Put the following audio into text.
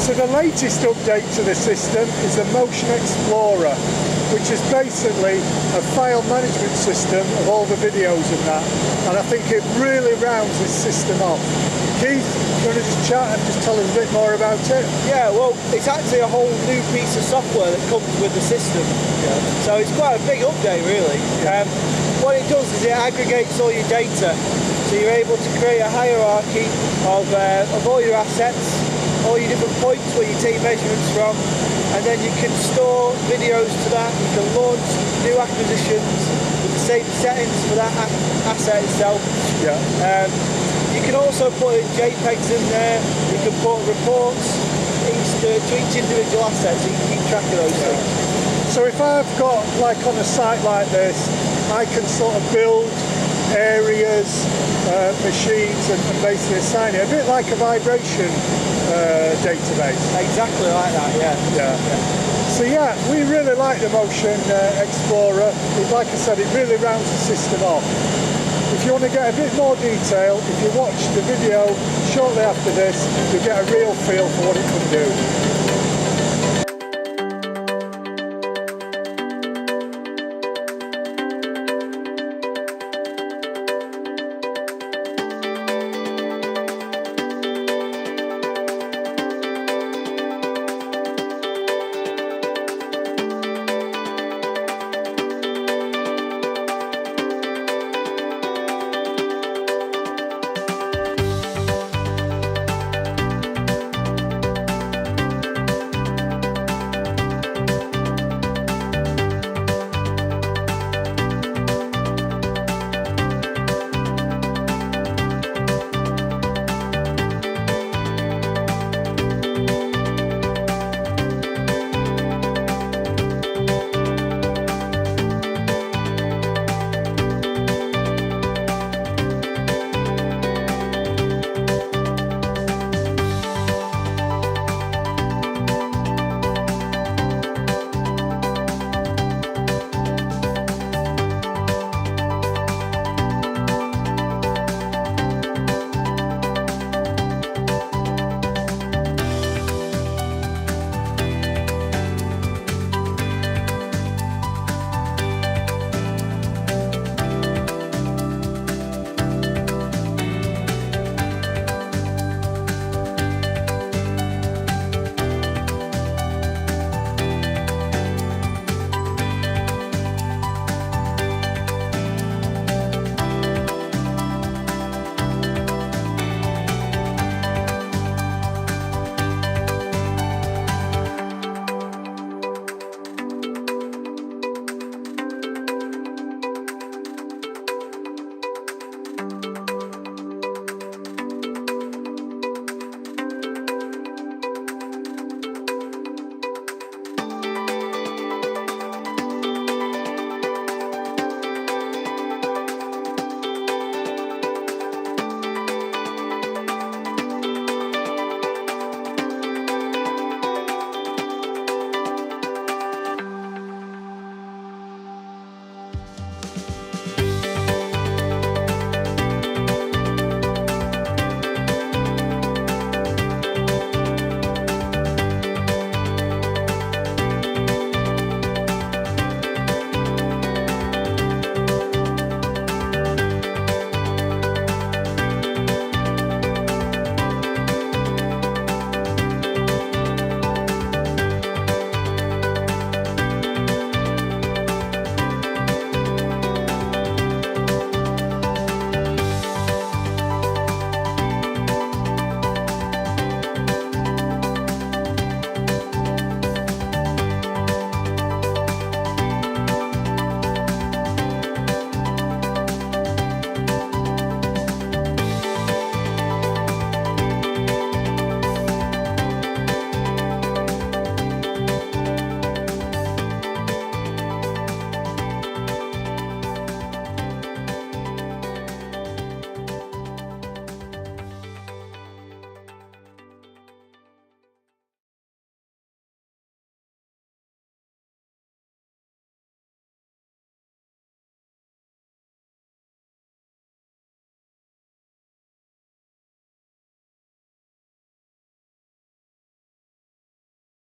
So the latest update to the system is the Motion Explorer, which is basically a file management system of all the videos and that, and I think it really rounds this system off. Keith, do you want to just chat and just tell us a bit more about it? Yeah, well, it's actually a whole new piece of software that comes with the system. Yeah. So it's quite a big update, really. Yeah. What it does is it aggregates all your data. So you're able to create a hierarchy of all your assets, all your different points where you take measurements from, and then you can store videos to that. You can launch new acquisitions with the same settings for that asset itself. Yeah. You can also put in JPEGs in there. You can put reports to each individual asset, so you can keep track of those things. So if I've got, like on a site like this, I can sort of build areas, machines, and basically assign it, a bit like a vibration database. Exactly like that, yeah. So yeah, we really like the Motion Explorer. Like I said, it really rounds the system off. If you want to get a bit more detail, if you watch the video shortly after this, you'll get a real feel for what it can do.